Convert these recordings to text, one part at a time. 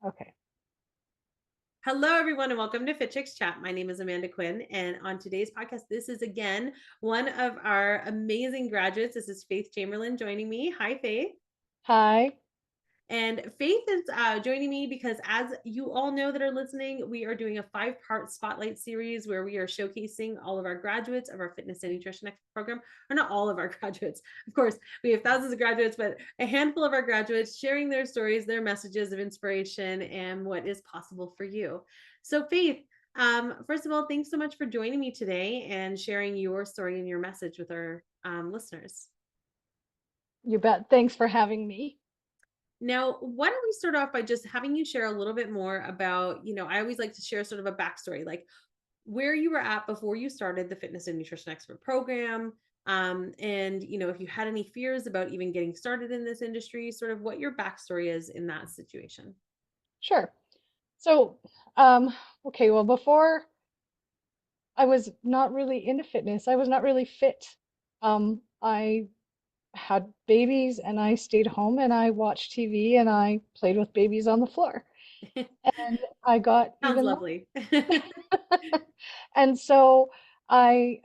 Okay. Hello, everyone, and welcome to Fit Chicks Chat. My name is Amanda Quinn, and on today's podcast, this is again one of our amazing graduates. This is Faith Chamberlain joining me. Hi, Faith. Hi. And Faith is joining me because, as you all know that are listening, we are doing a 5-part spotlight series where we are showcasing all of our graduates of our fitness and nutrition program, or not all of our graduates. Of course, we have thousands of graduates, but a handful of our graduates sharing their stories, their messages of inspiration, and what is possible for you. So, Faith, first of all, thanks so much for joining me today and sharing your story and your message with our listeners. You bet. Thanks for having me. Now, why don't we start off by just having you share a little bit more about, I always like to share sort of a backstory, like where you were at before you started the fitness and nutrition expert program. And, if you had any fears about even getting started in this industry, sort of what your backstory is in that situation. Sure. So, um, okay, well, before I was not really into fitness, I was not really fit. I had babies and I stayed home and I watched TV and I played with babies on the floor. And I got Sounds even lovely. and so I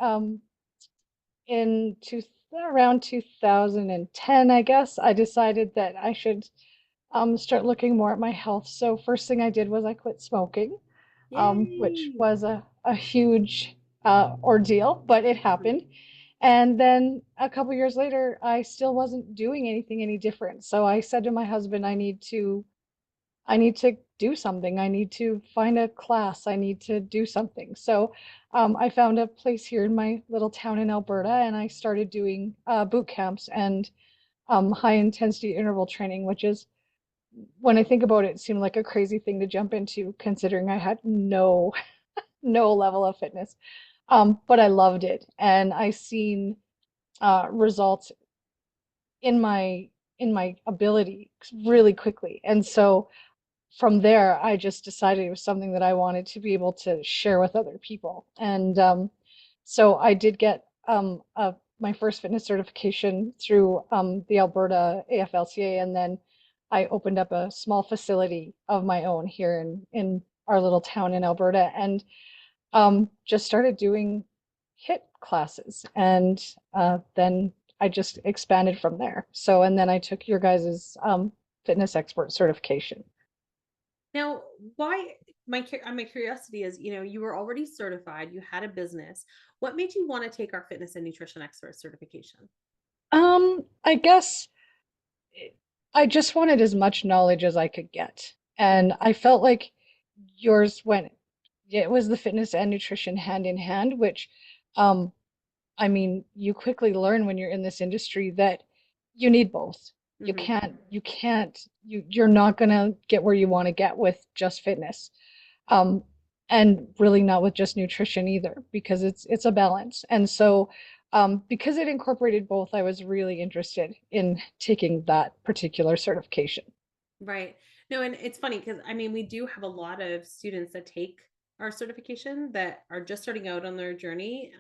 in two, around 2010, I guess, I decided that I should start looking more at my health. So first thing I did was I quit smoking, which Yay. was a huge ordeal, but it Mhm. happened. And then a couple years later, I still wasn't doing anything any different. So I said to my husband, I need to do something. I need to find a class. I need to do something. So I found a place here in my little town in Alberta, and I started doing boot camps and high intensity interval training, which is, when I think about it, it seemed like a crazy thing to jump into, considering I had no level of fitness. But I loved it, and I seen results in my ability really quickly. And so from there, I just decided it was something that I wanted to be able to share with other people. And so I did get my first fitness certification through the Alberta AFLCA, and then I opened up a small facility of my own here in our little town in Alberta, and just started doing HIIT classes, and then I just expanded from there. So, and then I took your guys's fitness expert certification. Now, why my curiosity is, you were already certified, you had a business. What made you want to take our fitness and nutrition expert certification? I guess I just wanted as much knowledge as I could get. And I felt like yours went, yeah, it was the fitness and nutrition hand in hand, which, um, I mean, you quickly learn when you're in this industry that you need both. Hmm. You're not gonna get where you want to get with just fitness. Um, and really not with just nutrition either, because it's a balance. And so, because it incorporated both, I was really interested in taking that particular certification. Right. No, and it's funny because I mean, we do have a lot of students that take our certification that are just starting out on their journey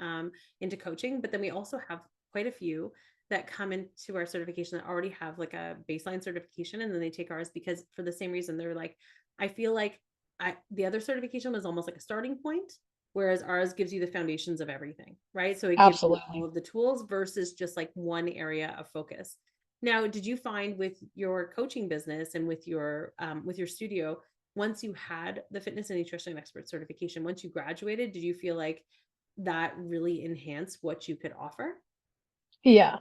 into coaching, but then we also have quite a few that come into our certification that already have like a baseline certification, and then they take ours because for the same reason they're like, I feel like the other certification was almost like a starting point, whereas ours gives you the foundations of everything, right? So it gives you all Absolutely. of the tools versus just like one area of focus. Now, did you find with your coaching business and with your studio, once you had the fitness and nutrition expert certification, once you graduated, did you feel like that really enhanced what you could offer? Yeah.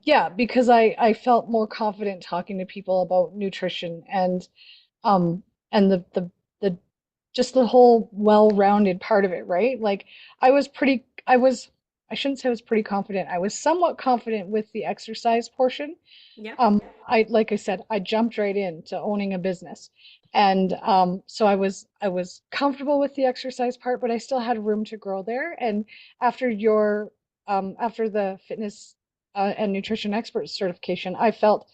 Yeah, because I felt more confident talking to people about nutrition um and the just the whole well-rounded part of it, right? Like I shouldn't say I was pretty confident. I was somewhat confident with the exercise portion. Yeah. Like I said, I jumped right into owning a business. And so I was comfortable with the exercise part, but I still had room to grow there. And after after the fitness and nutrition expert certification, I felt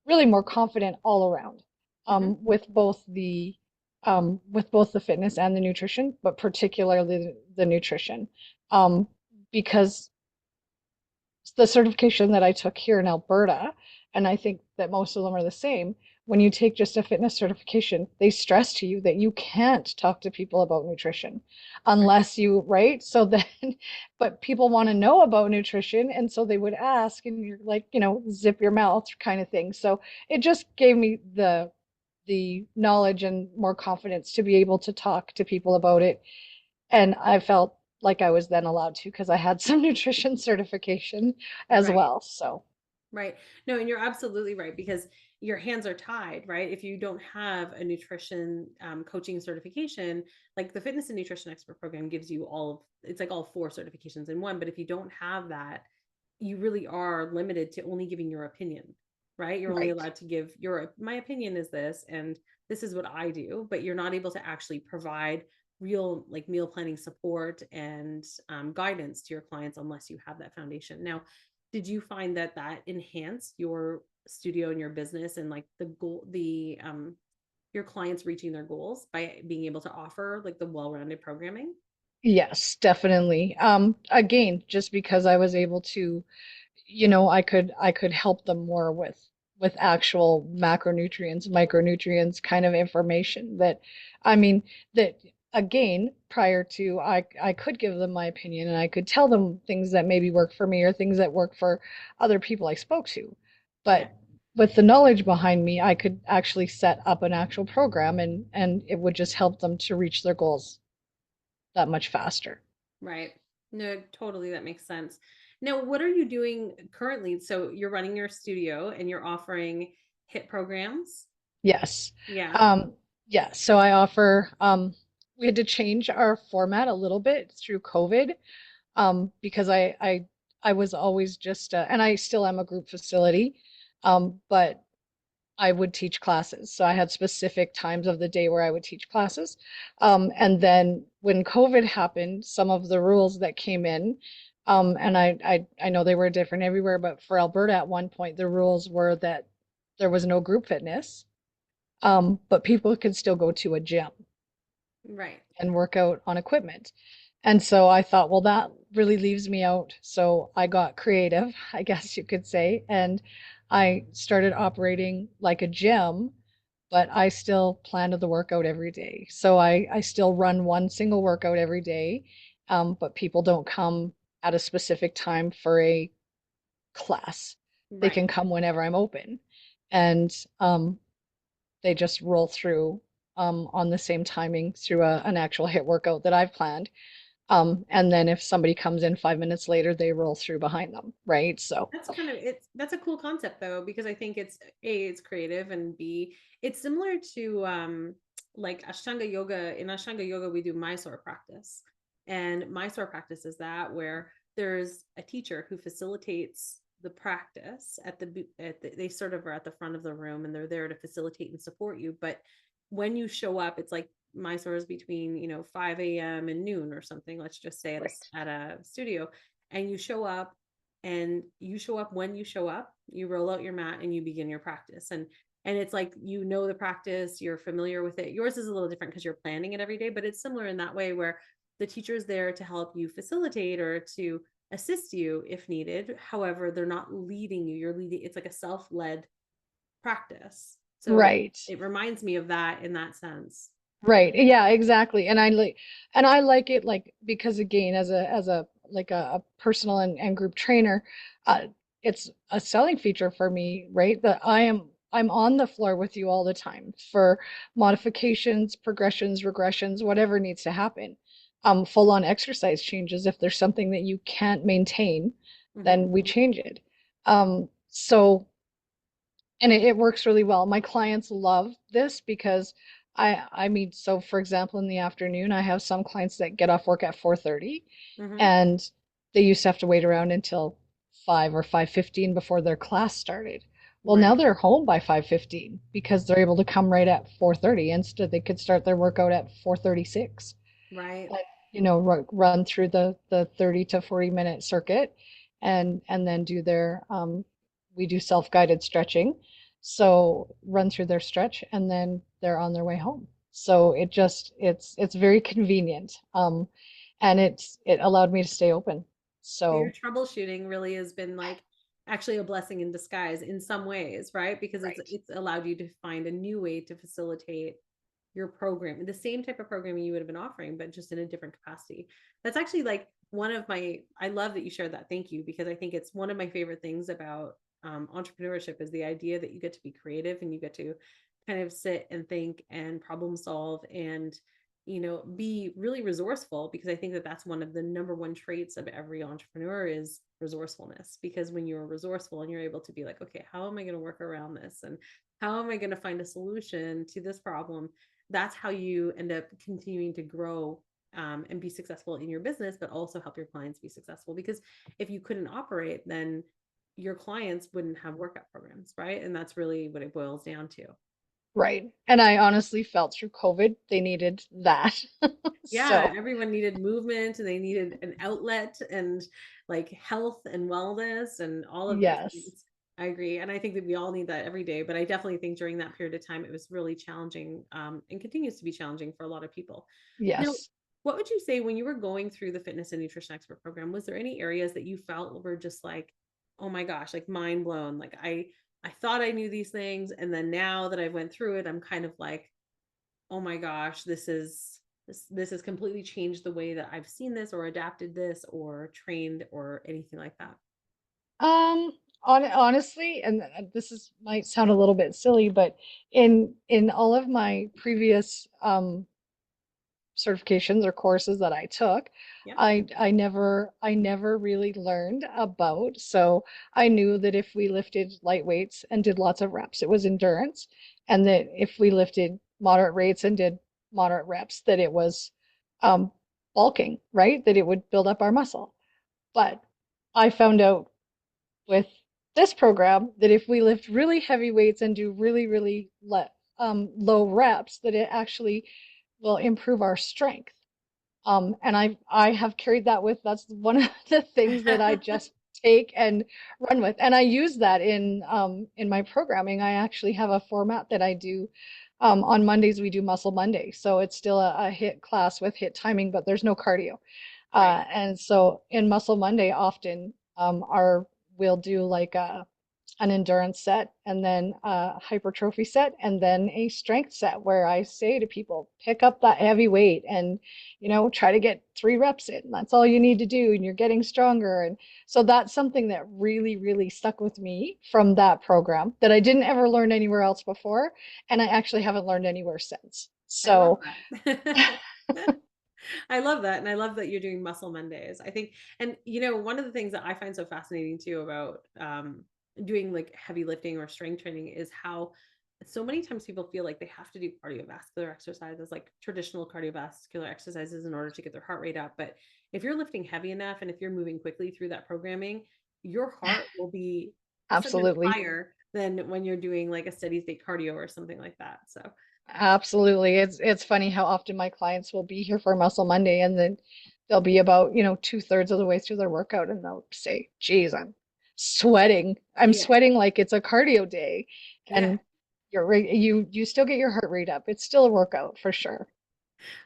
really more confident all around Hmm. with both the fitness and the nutrition, but particularly the nutrition. Um, because the certification that I took here in Alberta, and I think that most of them are the same, when you take just a fitness certification, they stress to you that you can't talk to people about nutrition Right. unless you, right? So then, but people want to know about nutrition. And so they would ask, and you're like, zip your mouth kind of thing. So it just gave me the knowledge and more confidence to be able to talk to people about it. And I felt like I was then allowed to because I had some nutrition certification as Right. well. So, Right. No, and you're absolutely right because your hands are tied, right? If you don't have a nutrition coaching certification, like the fitness and nutrition expert program gives you all of it's like all four certifications in one. But if you don't have that, you really are limited to only giving your opinion, right? You're only right. allowed to give my opinion is this, and this is what I do, but you're not able to actually provide real like meal planning support and guidance to your clients unless you have that foundation. Now, did you find that enhanced your studio and your business and like your clients reaching their goals by being able to offer like the well-rounded programming? Yes, definitely. Again, just because I was able to, I could help them more with actual macronutrients, micronutrients kind of information that, I mean, that again, prior to I could give them my opinion and I could tell them things that maybe work for me or things that work for other people I spoke to. Yeah. But with the knowledge behind me, I could actually set up an actual program and it would just help them to reach their goals that much faster. Right. No, totally. That makes sense. Now, what are you doing currently? So you're running your studio and you're offering HIIT programs. Yes. Yeah. Um, yeah, so I offer we had to change our format a little bit through COVID because I was always just and I still am a group facility, but I would teach classes. So I had specific times of the day where I would teach classes. And then when COVID happened, some of the rules that came in, and I know they were different everywhere, but for Alberta at one point, the rules were that there was no group fitness, but people could still go to a gym Right. and work out on equipment. And so I thought, well, that really leaves me out. So I got creative, I guess you could say, and I started operating like a gym, but I still plan to the workout every day. So I still run one single workout every day, but people don't come at a specific time for a class. They Right. can come whenever I'm open. And they just roll through on the same timing through an actual HIIT workout that I've planned. And then if somebody comes in 5 minutes later, they roll through behind them, right? So, That's kind of that's a cool concept though, because I think it's A, it's creative, and B, it's similar to like Ashtanga yoga. In Ashtanga yoga, we do Mysore practice. And Mysore practice is that where there's a teacher who facilitates the practice they sort of are at the front of the room and they're there to facilitate and support you. But when you show up, it's like Mysore is between, 5 a.m. and noon or something, let's just say right, at a studio, and you show up when you show up, you roll out your mat and you begin your practice. And it's like, the practice, you're familiar with it. Yours is a little different because you're planning it every day, but it's similar in that way where the teacher is there to help you facilitate or to assist you if needed. However, they're not leading you, you're leading. It's like a self-led practice. So right. it reminds me of that in that sense. Right. Yeah, exactly. And I like it like because again, as a like a personal and group trainer, uh, it's a selling feature for me, right? That I'm on the floor with you all the time for modifications, progressions, regressions, whatever needs to happen. Full on exercise changes. If there's something that you can't maintain, Mm-hmm. then we change it. So and it works really well. My clients love this because I mean, so for example, in the afternoon, I have some clients that get off work at 4:30 Mm-hmm. and they used to have to wait around until 5 or 5:15 before their class started. Well, now Right. they're home by 5:15 because they're able to come right at 4:30. Instead, they could start their workout at 4:36 Right. and run through the 30 to 40-minute circuit and then do their we do self-guided stretching, so run through their stretch and then they're on their way home. So it's very convenient, and it allowed me to stay open. So your So troubleshooting really has been like actually a blessing in disguise in some ways, right? Because Right. it's allowed you to find a new way to facilitate your program, the same type of programming you would have been offering, but just in a different capacity. That's actually like one of my, I love that you shared that. Thank you. Because I think it's one of my favorite things about entrepreneurship is the idea that you get to be creative and you get to kind of sit and think and problem solve and, be really resourceful, because I think that that's one of the number one traits of every entrepreneur is resourcefulness. Because when you're resourceful and you're able to be like, okay, how am I going to work around this? And how am I going to find a solution to this problem? That's how you end up continuing to grow, and be successful in your business, but also help your clients be successful. Because if you couldn't operate, then your clients wouldn't have workout programs, right? And that's really what it boils down to. Right. And I honestly felt through COVID they needed that. Yeah, So, everyone needed movement and they needed an outlet and like health and wellness and all of those yes. things. I agree. And I think that we all need that every day. But I definitely think during that period of time, it was really challenging, and continues to be challenging for a lot of people. Now, Yes. what would you say when you were going through the fitness and nutrition expert program? Was there any areas that you felt were just like, oh my gosh, like mind blown? Like I thought I knew these things, and then now that I went through it, I'm kind of like, oh my gosh, this has completely changed the way that I've seen this or adapted this or trained or anything like that. Um, honestly, and this is might sound a little bit silly, but in all of my previous certifications or courses that I took, Yeah. I never really learned about. So I knew that if we lifted light weights and did lots of reps, it was endurance, and that if we lifted moderate rates and did moderate reps, that it was um, bulking, right? That it would build up our muscle. But I found out with this program that if we lift really heavy weights and do really, really low reps, that it actually will improve our strength. And I have carried that with, that's one of the things that I just take and run with. And I use that in my programming. I actually have a format that I do. On Mondays, we do Muscle Monday. So it's still a HIIT class with HIIT timing, but there's no cardio. Right. And so in Muscle Monday, often our we'll do like an endurance set and then a hypertrophy set and then a strength set where I say to people, pick up that heavy weight and, try to get 3 reps in. That's all you need to do, and you're getting stronger. And so that's something that really, really stuck with me from that program that I didn't ever learn anywhere else before, and I actually haven't learned anywhere since. I love So, that. I love that. And I love that you're doing muscle Mondays. I think, and one of the things that I find so fascinating too about doing like heavy lifting or strength training is how so many times people feel like they have to do cardiovascular exercises, like traditional cardiovascular exercises in order to get their heart rate up. But if you're lifting heavy enough and if you're moving quickly through that programming, your heart will be so much absolutely. higher than when you're doing like a steady state cardio or something like that. So Absolutely. It's funny how often my clients will be here for Muscle Monday and then they'll be about, 2/3 of the way through their workout and they'll say, geez, I'm sweating. I'm yeah, sweating like it's a cardio day. yeah. And you still get your heart rate up. It's still a workout for sure.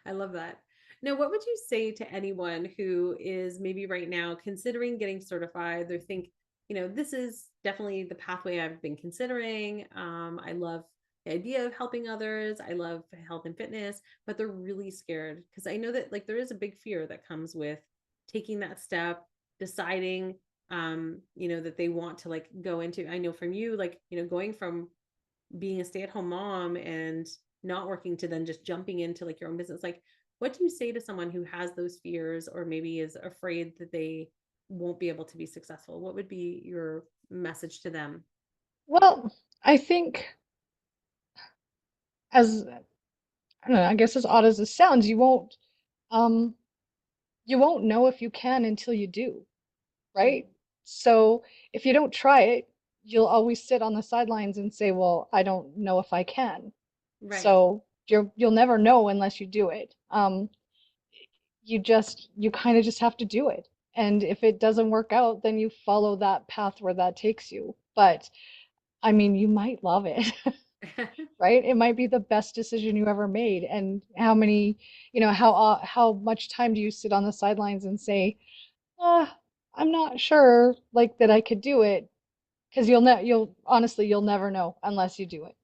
I love that. Now, what would you say to anyone who is maybe right now considering getting certified? They think, this is definitely the pathway I've been considering. I love the idea of helping others. I love health and fitness, but they're really scared because I know that like there is a big fear that comes with taking that step, deciding, that they want to like go into. I know from you, like, going from being a stay-at-home mom and not working to then just jumping into like your own business, like what do you say to someone who has those fears or maybe is afraid that they won't be able to be successful? What would be your message to them? Well, I think I don't know, I guess as odd as this sounds, um you won't know if you can until you do, right? So if you don't try it, you'll always sit on the sidelines and say, "Well, I don't know if I can." Right. So you'll never know unless you do it. You kind of just have to do it. And if it doesn't work out, then you follow that path where that takes you. But I mean, you might love it, right? It might be the best decision you ever made. And how much time do you sit on the sidelines and say, I'm not sure like that I could do it. because you'll honestly, you'll never know unless you do it.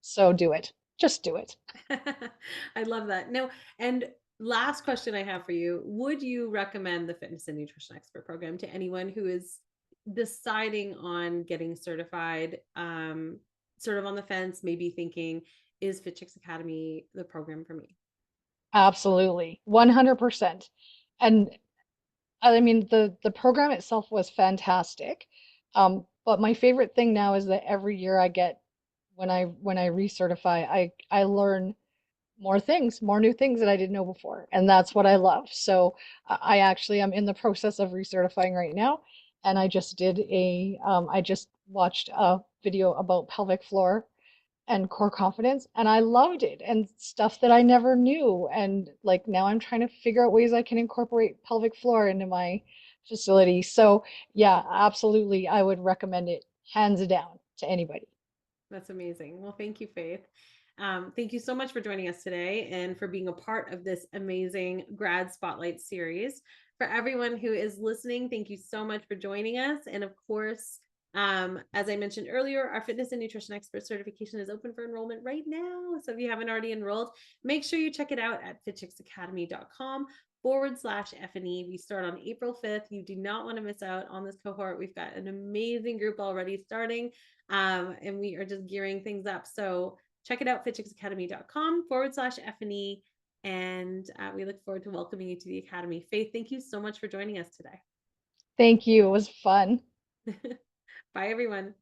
So do it. Just do it. I love that. No, and last question I have for you. Would you recommend the Fitness and Nutrition Expert program to anyone who is deciding on getting certified, sort of on the fence, maybe thinking, is Fit Chicks Academy the program for me? Absolutely. 100%. And I mean, the program itself was fantastic. But my favorite thing now is that every year I get when I recertify, I learn more things, more new things that I didn't know before, and that's what I love. So I actually am in the process of recertifying right now, and I just watched a video about pelvic floor and core confidence, and I loved it, and stuff that I never knew. And like now I'm trying to figure out ways I can incorporate pelvic floor into my facility. So yeah, absolutely, I would recommend it hands down to anybody. That's amazing. Well, thank you, Faith. Thank you so much for joining us today and for being a part of this amazing Grad Spotlight series. For everyone who is listening, thank you so much for joining us. And of course, as I mentioned earlier, our fitness and nutrition expert certification is open for enrollment right now. So if you haven't already enrolled, make sure you check it out at fitchicksacademy.com/FNE. We start on April 5th. You do not want to miss out on this cohort. We've got an amazing group already starting, and we are just gearing things up. So check it out, fitchicksacademy.com/FNE. And we look forward to welcoming you to the Academy. Faith, thank you so much for joining us today. Thank you. It was fun. Bye, everyone.